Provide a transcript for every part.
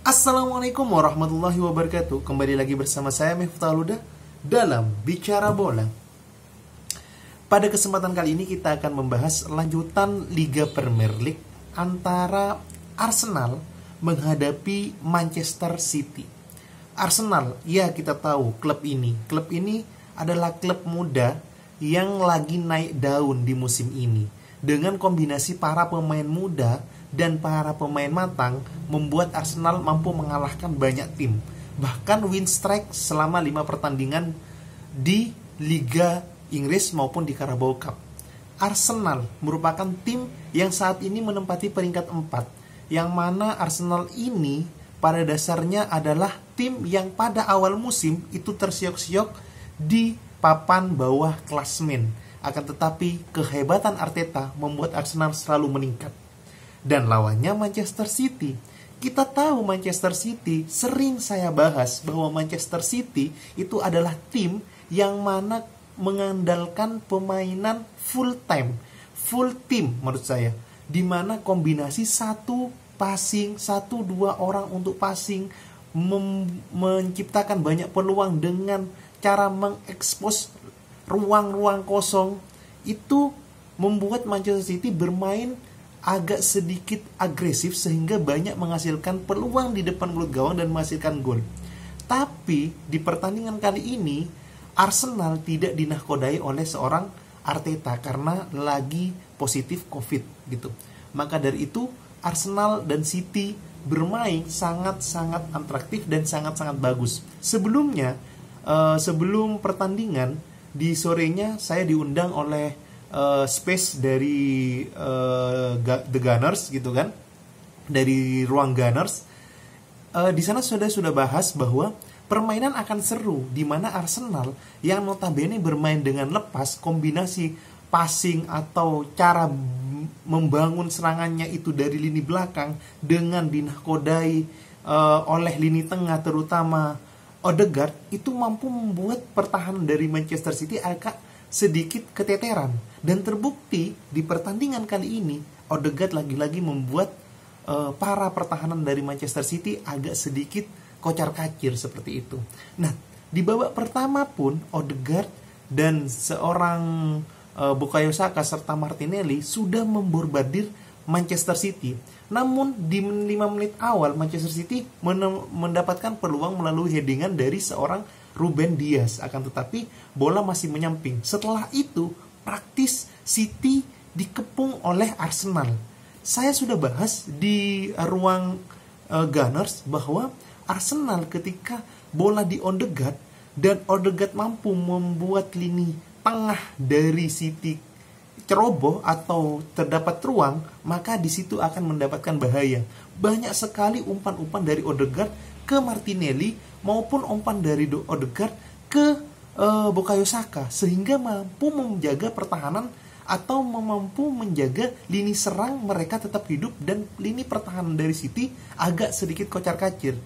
Assalamualaikum warahmatullahi wabarakatuh. Kembali lagi bersama saya Miftahul Huda dalam Bicara Bola. Pada kesempatan kali ini kita akan membahas lanjutan Liga Premier League antara Arsenal menghadapi Manchester City. Arsenal, ya kita tahu klub ini adalah klub muda yang lagi naik daun di musim ini. Dengan kombinasi para pemain muda dan para pemain matang membuat Arsenal mampu mengalahkan banyak tim. Bahkan win streak selama 5 pertandingan di Liga Inggris maupun di Carabao Cup. Arsenal merupakan tim yang saat ini menempati peringkat 4, yang mana Arsenal ini pada dasarnya adalah tim yang pada awal musim itu tersiok-siok di papan bawah klasmen. Akan tetapi kehebatan Arteta membuat Arsenal selalu meningkat. Dan lawannya Manchester City. Kita tahu Manchester City, sering saya bahas bahwa Manchester City itu adalah tim yang mana mengandalkan pemainan full team menurut saya, di mana kombinasi satu passing, 1-2 orang untuk passing, menciptakan banyak peluang dengan cara mengekspos ruang-ruang kosong, itu membuat Manchester City bermain agak sedikit agresif sehingga banyak menghasilkan peluang di depan mulut gawang dan menghasilkan gol. Tapi di pertandingan kali ini Arsenal tidak dinahkodai oleh seorang Arteta karena lagi positif COVID gitu. Maka dari itu Arsenal dan City bermain sangat-sangat atraktif dan sangat-sangat bagus. Sebelumnya, sebelum pertandingan di sorenya saya diundang oleh space dari The Gunners gitu kan, dari ruang Gunners. Di sana sudah bahas bahwa permainan akan seru, di mana Arsenal yang notabene bermain dengan lepas, kombinasi passing atau cara membangun serangannya itu dari lini belakang dengan dinahkodai oleh lini tengah terutama Odegaard, itu mampu membuat pertahanan dari Manchester City agak sedikit keteteran. Dan terbukti di pertandingan kali ini Odegaard lagi-lagi membuat para pertahanan dari Manchester City agak sedikit kocar-kacir seperti itu. Nah, di babak pertama pun Odegaard dan seorang Bukayo Saka serta Martinelli sudah memborbardir Manchester City. Namun di 5 menit awal Manchester City mendapatkan peluang melalui headingan dari seorang Ruben Dias, akan tetapi bola masih menyamping. Setelah itu praktis City dikepung oleh Arsenal. Saya sudah bahas di ruang Gunners bahwa Arsenal ketika bola di Odegaard dan Odegaard mampu membuat lini tengah dari City ceroboh atau terdapat ruang, maka di situ akan mendapatkan bahaya. Banyak sekali umpan-umpan dari Odegaard ke Martinelli maupun umpan dari Odegaard ke Bukayo Saka, sehingga mampu menjaga pertahanan atau mampu menjaga lini serang mereka tetap hidup dan lini pertahanan dari City agak sedikit kocar-kacir.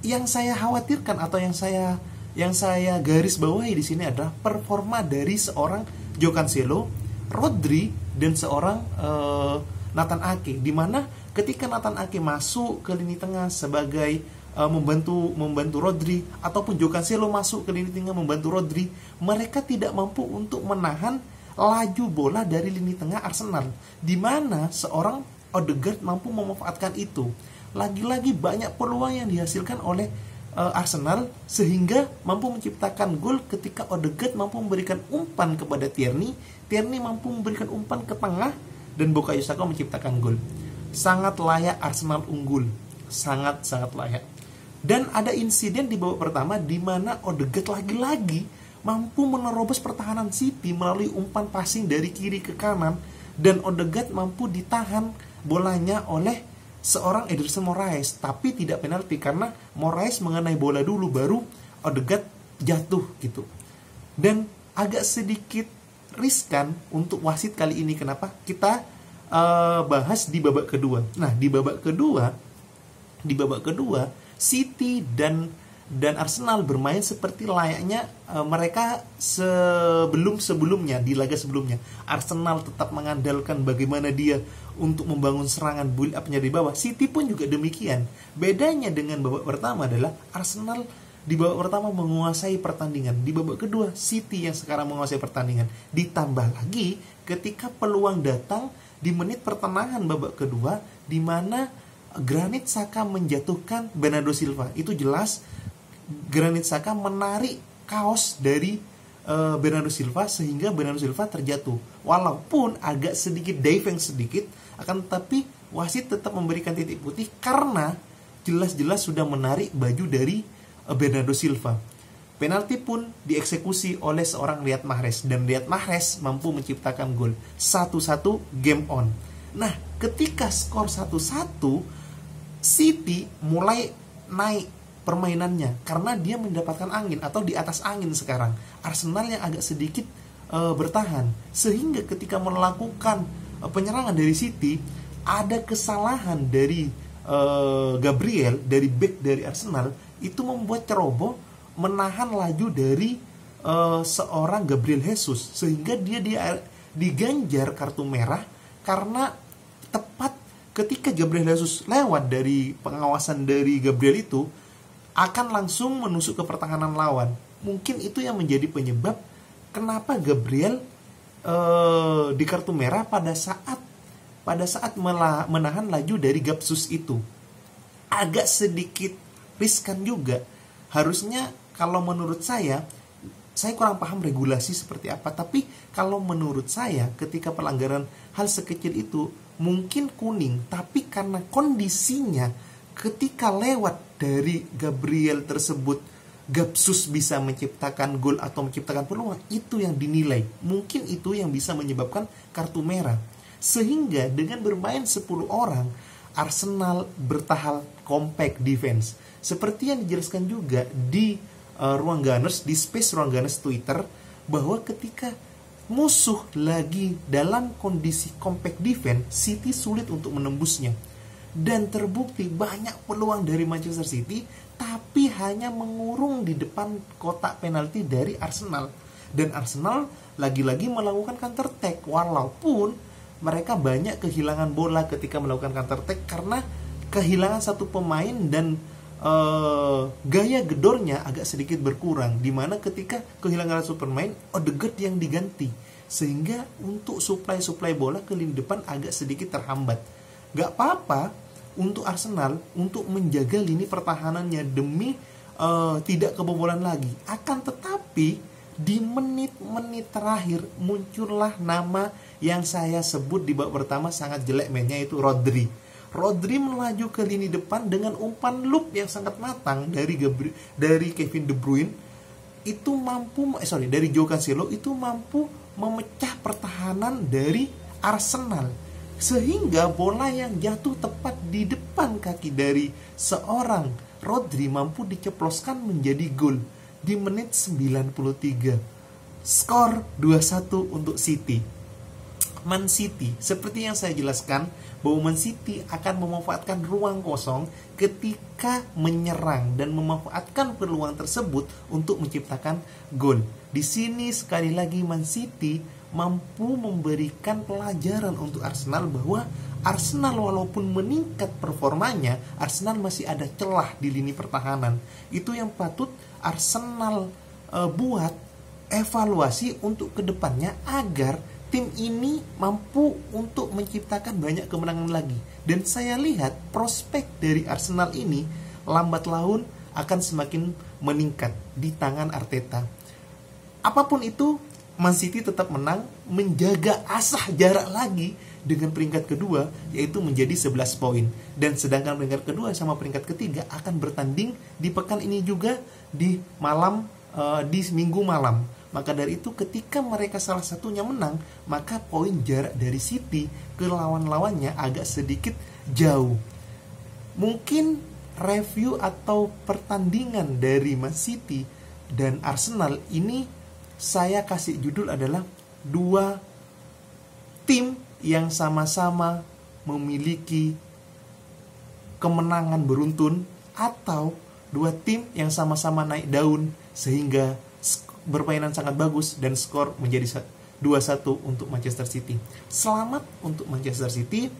Yang saya khawatirkan atau yang saya garis bawahi di sini adalah performa dari seorang João Cancelo, Rodri dan seorang Nathan Ake, di mana ketika Nathan Ake masuk ke lini tengah sebagai membantu Rodri, ataupun João Cancelo masuk ke lini tengah membantu Rodri, mereka tidak mampu untuk menahan laju bola dari lini tengah Arsenal, di mana seorang Odegaard mampu memanfaatkan itu. Lagi-lagi banyak peluang yang dihasilkan oleh Arsenal sehingga mampu menciptakan gol ketika Odegaard mampu memberikan umpan kepada Tierney mampu memberikan umpan ke tengah, dan Bukayo Saka menciptakan gol. Sangat layak Arsenal unggul, sangat-sangat layak. Dan ada insiden di babak pertama di mana Odegaard lagi-lagi mampu menerobos pertahanan City melalui umpan passing dari kiri ke kanan, dan Odegaard mampu ditahan bolanya oleh seorang Ederson Moraes, tapi tidak penalti karena Moraes mengenai bola dulu baru Odegaard jatuh gitu. Dan agak sedikit riskan untuk wasit kali ini. Kenapa? Kita bahas di babak kedua. Nah, di babak kedua City dan dan Arsenal bermain seperti layaknya mereka sebelumnya di laga sebelumnya. Arsenal tetap mengandalkan bagaimana dia untuk membangun serangan build up-nya di bawah. City pun juga demikian. Bedanya dengan babak pertama adalah Arsenal di babak pertama menguasai pertandingan, di babak kedua City yang sekarang menguasai pertandingan. Ditambah lagi ketika peluang datang di menit pertengahan babak kedua, di mana Granit Xhaka menjatuhkan Bernardo Silva. Itu jelas Granit Xhaka menarik kaos dari Bernardo Silva sehingga Bernardo Silva terjatuh. Walaupun agak sedikit diving sedikit, akan tetapi wasit tetap memberikan titik putih karena jelas-jelas sudah menarik baju dari Bernardo Silva. Penalti pun dieksekusi oleh seorang Riyad Mahrez dan Riyad Mahrez mampu menciptakan gol. 1-1 game on. Nah, ketika skor 1-1, City mulai naik permainannya karena dia mendapatkan angin atau di atas angin sekarang. Arsenal yang agak sedikit bertahan sehingga ketika melakukan penyerangan dari City ada kesalahan dari Gabriel, dari back dari Arsenal, itu membuat ceroboh menahan laju dari seorang Gabriel Jesus sehingga dia diganjar kartu merah karena tepat ketika Gabriel Jesus lewat dari pengawasan dari Gabriel itu akan langsung menusuk ke pertahanan lawan. Mungkin itu yang menjadi penyebab kenapa Gabriel di kartu merah pada saat menahan laju dari Gapsus itu. Agak sedikit riskan juga. Harusnya kalau menurut saya kurang paham regulasi seperti apa, tapi kalau menurut saya ketika pelanggaran hal sekecil itu mungkin kuning, tapi karena kondisinya ketika lewat dari Gabriel tersebut Gapsus bisa menciptakan gol atau menciptakan peluang, itu yang dinilai. Mungkin itu yang bisa menyebabkan kartu merah. Sehingga dengan bermain 10 orang, Arsenal bertahan compact defense. Seperti yang dijelaskan juga di ruang Gunners, di space ruang Gunners Twitter, bahwa ketika musuh lagi dalam kondisi compact defense, City sulit untuk menembusnya. Dan terbukti banyak peluang dari Manchester City tapi hanya mengurung di depan kotak penalti dari Arsenal. Dan Arsenal lagi-lagi melakukan counter attack walaupun mereka banyak kehilangan bola ketika melakukan counter attack karena kehilangan satu pemain dan gaya gedornya agak sedikit berkurang, dimana ketika kehilangan satu pemain Odegaard yang diganti sehingga untuk suplai bola ke lini depan agak sedikit terhambat. Gak apa-apa untuk Arsenal untuk menjaga lini pertahanannya demi tidak kebobolan lagi. Akan tetapi di menit-menit terakhir muncullah nama yang saya sebut di babak pertama sangat jelek mainnya, yaitu Rodri. Rodri melaju ke lini depan dengan umpan loop yang sangat matang dari Kevin De Bruyne itu dari Joao Cancelo itu mampu memecah pertahanan dari Arsenal sehingga bola yang jatuh tepat di depan kaki dari seorang Rodri mampu diceploskan menjadi gol di menit 93. Skor 2-1 untuk City. Man City, seperti yang saya jelaskan, bahwa Man City akan memanfaatkan ruang kosong ketika menyerang dan memanfaatkan peluang tersebut untuk menciptakan gol. Di sini sekali lagi Man City mampu memberikan pelajaran untuk Arsenal bahwa Arsenal walaupun meningkat performanya, Arsenal masih ada celah di lini pertahanan. Itu yang patut Arsenal buat evaluasi untuk kedepannya agar tim ini mampu untuk menciptakan banyak kemenangan lagi. Dan saya lihat prospek dari Arsenal ini lambat laun akan semakin meningkat di tangan Arteta. Apapun itu, Man City tetap menang, menjaga asah jarak lagi dengan peringkat kedua, yaitu menjadi 11 poin. Dan sedangkan peringkat kedua sama peringkat ketiga akan bertanding di pekan ini juga di minggu malam. Maka dari itu ketika mereka salah satunya menang, maka poin jarak dari City ke lawan-lawannya agak sedikit jauh. Mungkin review atau pertandingan dari Man City dan Arsenal ini saya kasih judul adalah dua tim yang sama-sama memiliki kemenangan beruntun atau dua tim yang sama-sama naik daun sehingga bermainan sangat bagus dan skor menjadi 2-1 untuk Manchester City. Selamat untuk Manchester City,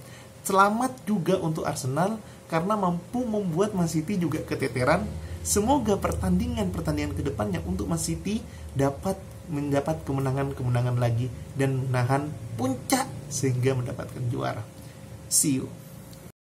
selamat juga untuk Arsenal karena mampu membuat Man City juga keteteran. Semoga pertandingan-pertandingan kedepannya untuk Man City dapat mendapat kemenangan-kemenangan lagi dan menahan puncak sehingga mendapatkan juara. See you.